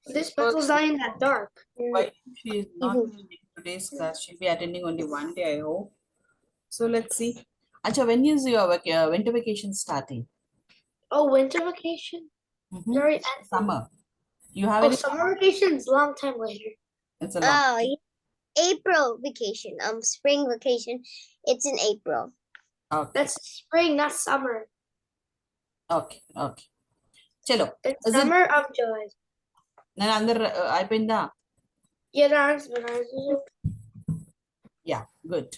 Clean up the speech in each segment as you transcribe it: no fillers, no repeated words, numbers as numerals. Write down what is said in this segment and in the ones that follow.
This pencil's not in that dark. Why she is not in today's class? She'll be attending only one day, I hope. So let's see. Acha, when is your winter vacation starting? Oh, winter vacation? Very end. Summer. You have Oh, any? summer vacation's a long time later. It's a long. Oh, April vacation. Spring vacation. It's in April. Okay. That's spring, not summer. Okay. Okay. Chalo. It's Is it? summer of July. Nan andar అయిపోయిందా? Yeah, that's bananas. Yeah. Good.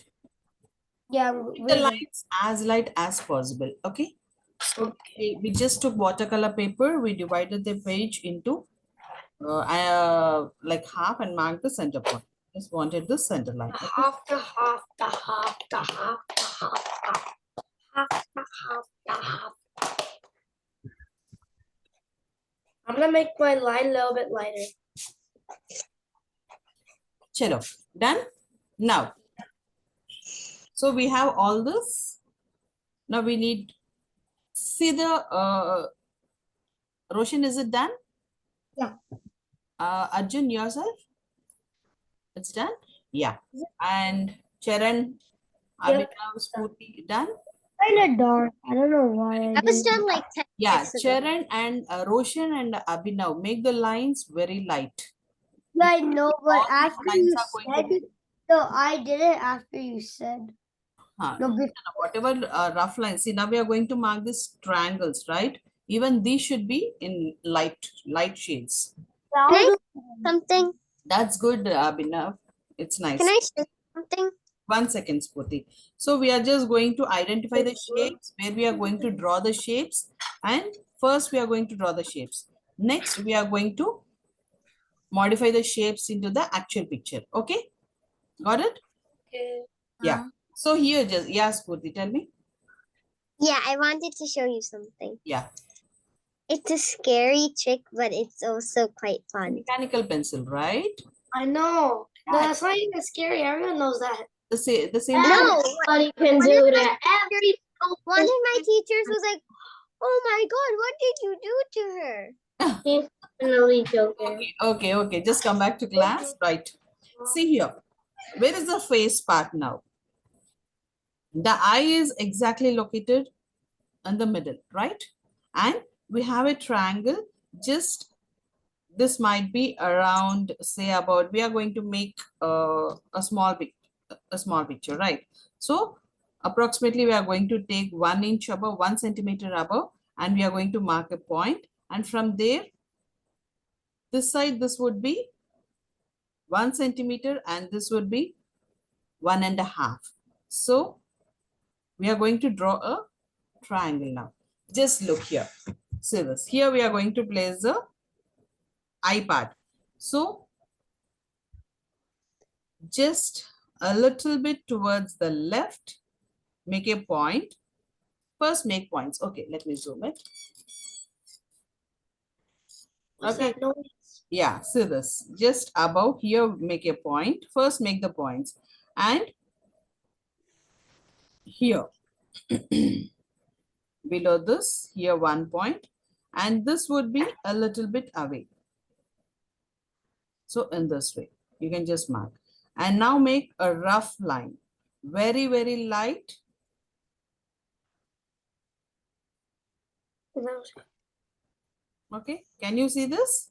Yeah, Keep the lights as light as possible. Okay. Okay. We just took watercolor paper. We divided the page into like half and marked the center point. Just wanted the center line. Okay? half, the half, the half, the half, the half, half, the half, the half. I'm gonna make my line a little bit lighter. Chalo. Done? Now. So we have all this. Now we need, see the, Roshan, is it done? Yeah. Arjun, yourself? It's done? Yeah. And Charan, Abhinav, Spooty, done? Kind of dark. I don't know why. I was done like 10 Yeah, minutes ago. Charan and Roshan and Abhinav, make the lines very light. Yeah, I know, but All the after lines you are going to said, no, I did it after you said. Huh. No, Whatever rough lines. See, now we are going to mark these triangles, right? Even these should be in light shades. Can I say something? That's good, Abhinav. It's nice. Can I say something? 1 second, Spooty. So we are just going to identify the shapes, where we are going to draw the shapes. And first we are going to draw the shapes. Next, we are going to modify the shapes into the actual picture. Okay? Got it? okay. Yeah. So here, just, yeah, Spooty, tell me. Yeah, I wanted to show you something. Yeah. It's a scary trick, but it's also quite fun. Mechanical pencil, right? I know. No, that's not even scary. Everyone knows that. The same. No, Everybody can One do of that. one of my teachers was like, "Oh my God, what did you do to her?" He's definitely joking. Okay. Just come back to class. Right. See here. Where is the face part now? The eye is exactly located in the middle, right? And we have a triangle. Just this might be around, say, about, we are going to make a small picture, right? So approximately we are going to take 1 inch above, 1 centimeter above, and we are going to mark a point. And from there, this side, this would be 1 centimeter, and this would be 1.5. So we are going to draw a triangle now. Just look here. See this. Here we are going to place the eye part. So just a little bit towards the left, make a point. First make points. Okay, let me zoom it. Okay. Yeah, see this. Just above here, make a point. First make the points. And here, below this, here 1 point. And this would be a little bit away. So in this way, you can just mark. And now make a rough line. Very, very light. Okay, can you see this?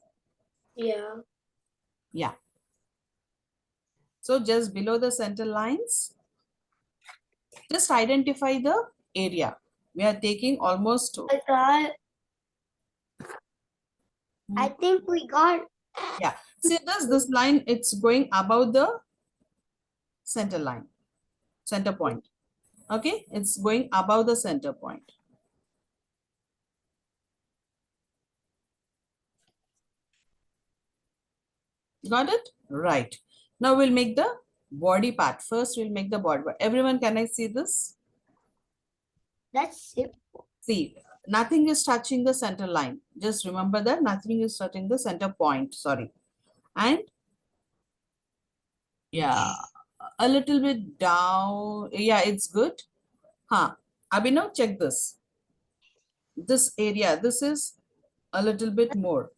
Yeah. Yeah. So just below the center lines, just identify the area. We are taking almost. I think we got. Yeah. See this line, it's going above the center line, center point. Okay, it's going above the center point. Got it? Right. Now we'll make the body part. First, we'll make the body part. Everyone, can I see this? That's simple. See, nothing is touching the center line. Just remember that nothing is touching the center point. Sorry. And yeah, a little bit down. Yeah, it's good. Huh. Abhinav, check this. This area, this is a little bit more.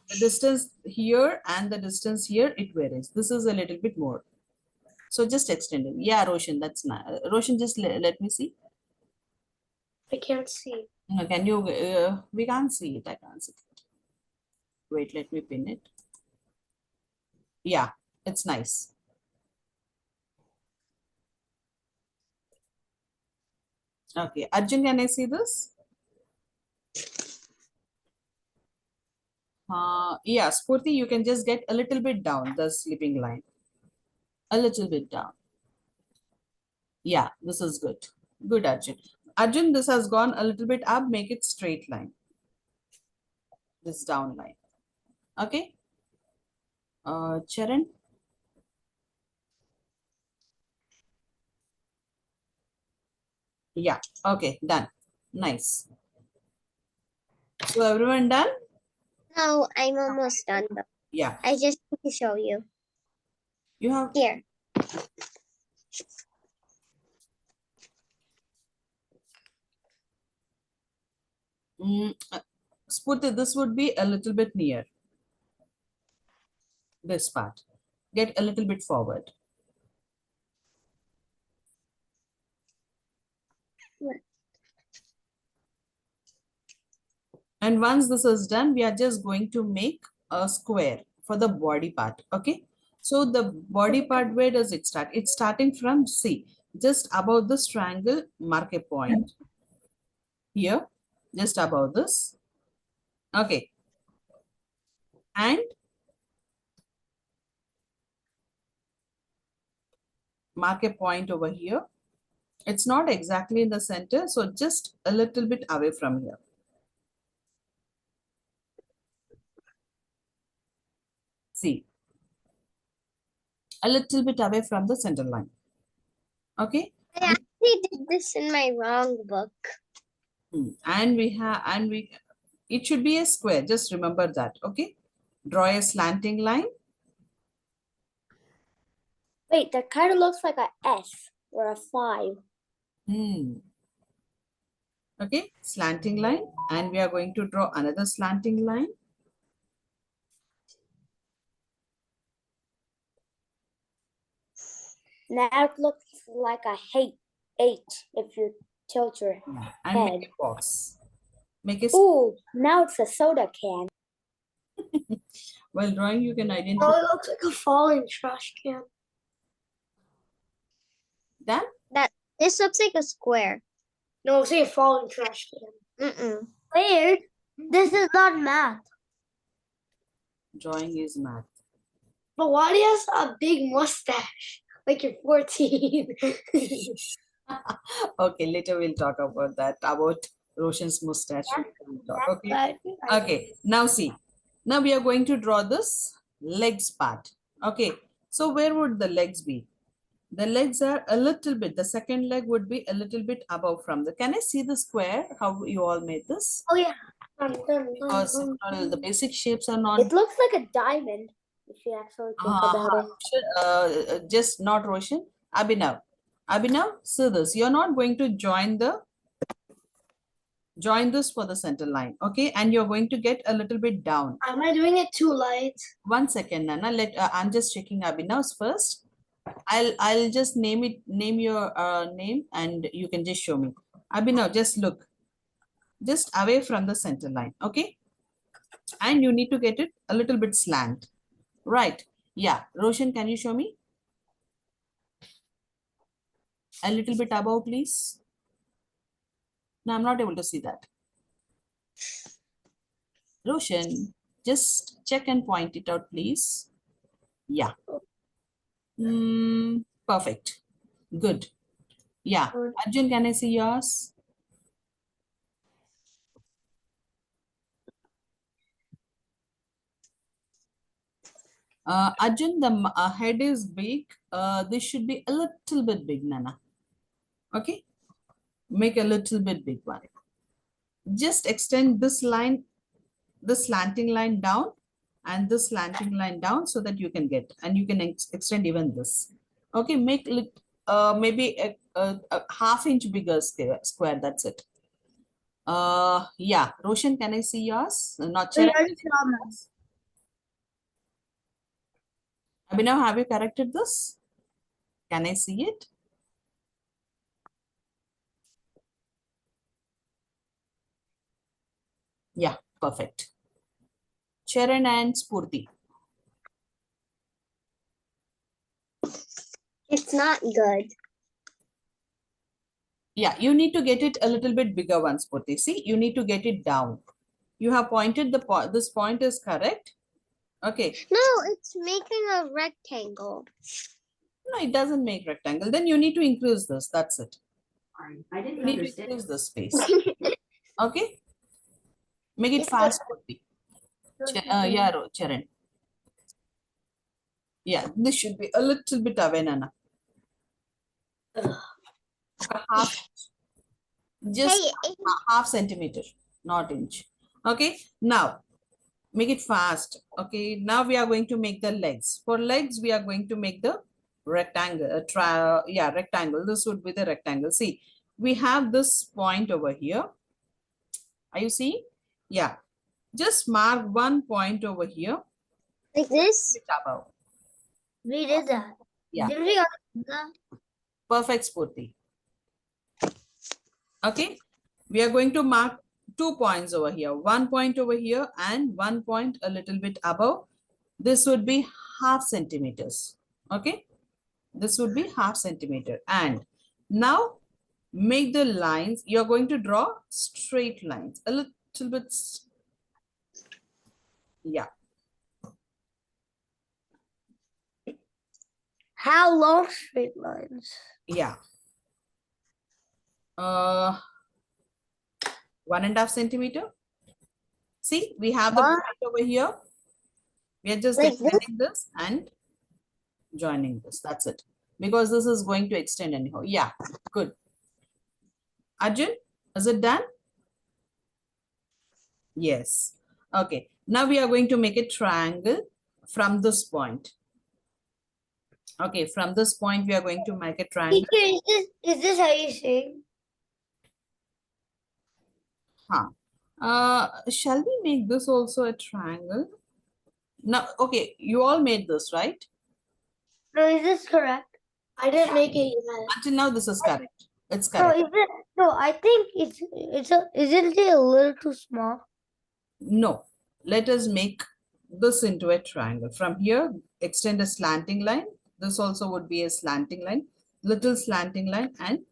The distance here and the distance here, it varies. This is a little bit more. So just extend it. Yeah, Roshan, that's not. Roshan, just let me see. I can't see. No, can you? We can't see it. I can't see it. Wait, let me pin it. Yeah, it's nice. Okay, Arjun, can I see this? Yeah, Spurti, you can just get a little bit down the sleeping line. A little bit down. Yeah, this is good. Good, Arjun. Arjun, this has gone a little bit up. Make it straight line. This down line. Okay. Charan. Yeah. Okay. Done. Nice. So everyone done? No, I'm almost done though. Yeah. I just need to show you. You have. Here. Spurti, this would be a little bit near. This part. Get a little bit forward. And once this is done, we are just going to make a square for the body part. Okay. So the body part, where does it start? It's starting from C. Just above this triangle, mark a point. Here, just above this. Okay. And mark a point over here. It's not exactly in the center, so just a little bit away from here. See, a little bit away from the center line. Okay. I actually did this in my wrong book. And it should be a square. Just remember that. Okay. Draw a slanting line. Wait, that kind of looks like a S or a 5. Okay, slanting line, and we are going to draw another slanting line. Now it looks like a H if you tilt your And head. make a box. Make a. Ooh, now it's a soda can. While drawing, you can identify. Oh, it looks like a falling trash can. Done? This looks like a square. No, say a falling trash can. Weird. This is not math. Drawing is math. But why do you have a big mustache? Like you're 14. Okay, later we'll talk about that, about Roshan's mustache. Okay. Okay, now see. Now we are going to draw this legs part. Okay, so where would the legs be? The legs are a little bit, the second leg would be a little bit above from the, can I see the square, how you all made this? Oh yeah. Because the basic shapes are not. It looks like a diamond if you actually think about it. Just not Roshan. Abhinav. Abhinav, see this. You're not going to join this for the center line. Okay. And you're going to get a little bit down. Am I doing it too light? 1 second, Nana. I'm just checking Abhinav's first. I'll just name your name and you can just show me. Abhinav, just look. Just away from the center line. Okay. And you need to get it a little bit slant. Right. Yeah. Roshan, can you show me? A little bit above, please. No, I'm not able to see that. Roshan, just check and point it out, please. Yeah. Perfect. Good. Yeah. Arjun, can I see yours? Arjun, the head is big. This should be a little bit big, Nana. Okay. Make a little bit big one. Just extend this line, the slanting line down and this slanting line down so that you can get, and you can extend even this. Okay. Make maybe a ½ inch bigger square. That's it. Yeah, Roshan, can I see yours? Not Charan, can I see yours? Abhinav, have you corrected this? Can I see it? Yeah, perfect. Charan and Spurti. It's not good. Yeah, you need to get it a little bit bigger once, Spurti. See, you need to get it down. You have pointed the point. This point is correct. Okay. No, it's making a rectangle. No, it doesn't make rectangle. Then you need to increase this. That's it. I didn't You need to understand. increase the space. Okay. Make it It's fast, Spurti. Yeah, Charan. Yeah, this should be a little bit away, Nana. Half, just Hey, half centimeter, not inch. Okay, now make it fast. Okay, now we are going to make the legs. For legs, we are going to make the rectangle. Rectangle. This would be the rectangle. See, we have this point over here. Are you seeing? Yeah. Just mark one point over here. like this? Above. We did that. Yeah. Did we do that? Perfect, Spurti. Okay. We are going to mark 2 points over here. 1 point over here and 1 point a little bit above. This would be ½ centimeters. Okay. This would be ½ centimeter. And now make the lines. You're going to draw straight lines. A little bit. Yeah. How long straight lines? Yeah. 1.5 centimeter. See, we have the point over here. We are just Like this? extending this and joining this. That's it. Because this is going to extend anyhow. Yeah, good. Arjun, is it done? Yes. Okay. Now we are going to make a triangle from this point. Okay, from this point we are going to make a triangle. Teacher, is this how you sing? Shall we make this also a triangle? Now, okay, you all made this, right? No, is this correct? I didn't make it yet. Until now, this is correct. It's No, correct. is it? No, I think isn't it a little too small? No, let us make this into a triangle. From here, extend a slanting line. This also would be a slanting line, little slanting line, and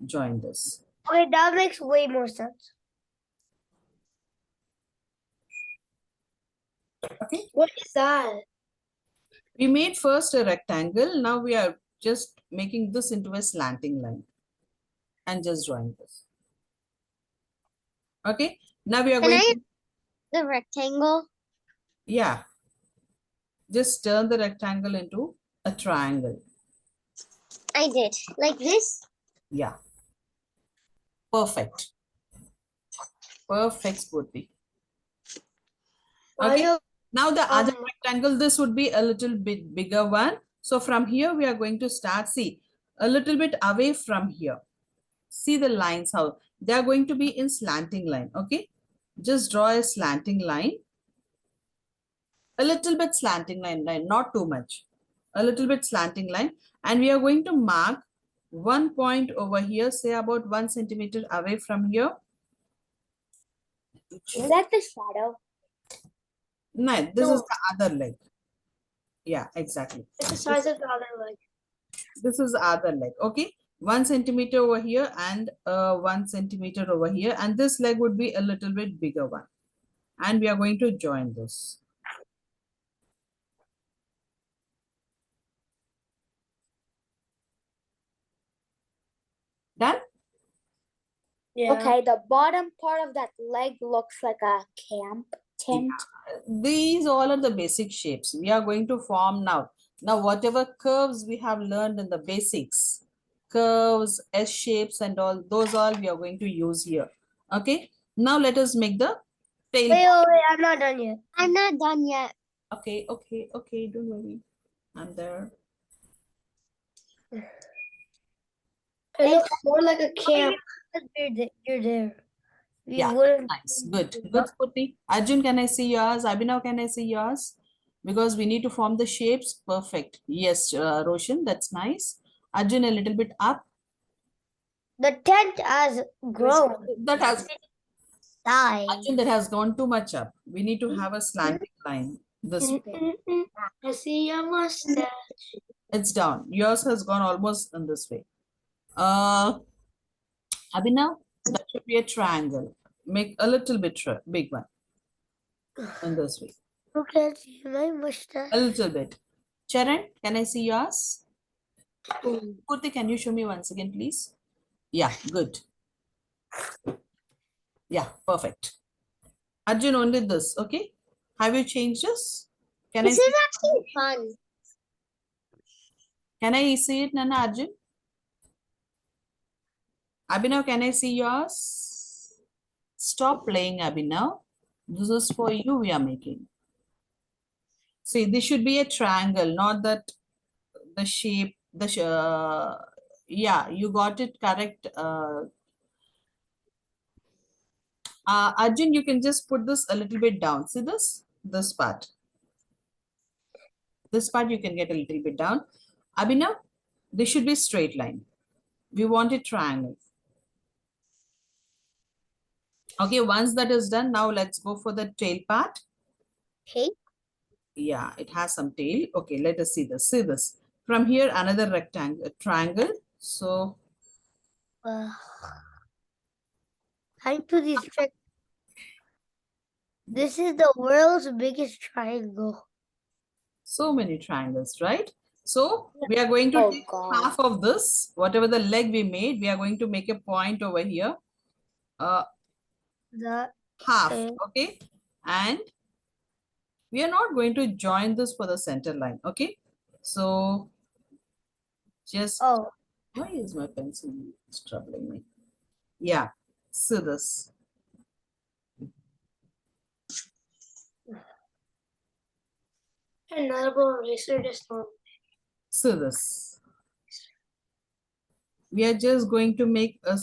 join this. Okay, that makes way more sense. Okay. What is that? We made first a rectangle. Now we are just making this into a slanting line and just join this. Okay. Now we are Can going I to, the rectangle? yeah, just turn the rectangle into a triangle. I did. Like this? Yeah. Perfect. Perfect, Spurti. Okay. Now the other rectangle, this would be a little bit bigger one. So from here, we are going to start, see, a little bit away from here. See the lines, how they are going to be in slanting line. Okay. Just draw a slanting line. A little bit slanting line, not too much. A little bit slanting line. And we are going to mark 1 point over here, say about 1 centimeter away from here. Is that the shadow? No, this No. is the other leg. Yeah, exactly. It's the size of the other leg. This is the other leg. Okay. 1 centimeter over here and 1 centimeter over here. And this leg would be a little bit bigger one. And we are going to join this. Done? Yeah. Okay, the bottom part of that leg looks like a camp tent. These all are the basic shapes we are going to form now. Now, whatever curves we have learned in the basics, curves, S shapes and all, those all we are going to use here. Okay. Now, let us make the tail. Wait, I'm not done yet. I'm not done yet. Okay, don't worry. I'm there. It looks more like a camp. You're there. We Yeah, wouldn't. nice. Good. Good, Spurti. Arjun, can I see yours? Abhinav, can I see yours? Because we need to form the shapes. Perfect. Yes, Roshan, that's nice. Arjun, a little bit up. The tent has grown. That has, Size. Arjun, that has gone too much up. We need to have a slanting line. This way. I see your mustache. It's down. Yours has gone almost in this way. Abhinav, that should be a triangle. Make a little bit big one. In this way. You can see my mustache. A little bit. Charan, can I see yours? Purti, can you show me once again, please? Yeah, good. Yeah, perfect. Arjun, only this, okay? Have you changed this? Can This I is actually fun. can I see it, Nana Arjun? Abhinav, can I see yours? Stop playing, Abhinav. This is for you we are making. See, this should be a triangle, not that the shape, yeah, you got it correct. Arjun, you can just put this a little bit down. See this? This part. This part you can get a little bit down. Abhinav, this should be straight line. We want a triangle. Okay, once that is done, now let's go for the tail part. Okay. Yeah, it has some tail. Okay, let us see this. See this. From here, another rectangle, triangle. So, Time to distract. This is the world's biggest triangle. so many triangles, right? So, we are going to Oh, take God. half of this, whatever the leg we made, we are going to make a point over here. The Half, Okay. okay? And we are not going to join this for the center line, okay? So, just, why is my pencil troubling me? Yeah, see this. Another bone eraser just one. See this. We are just going to make a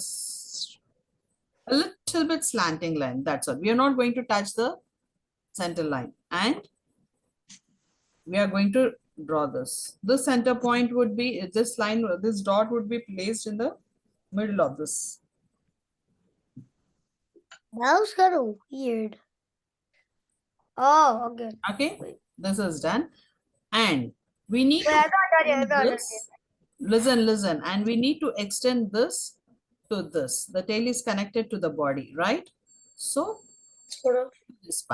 little bit slanting line. That's all. We are not going to touch the center line. And we are going to draw this. The center point would be, this line, this dot would be placed in the middle of this. That was kind of weird. Oh, okay. Okay, this is done. And we need Wait, to I'm not done yet, I'm not done this. Listen, and we need to extend this to this. The tail is connected to the body, right? So, Sort of. this part.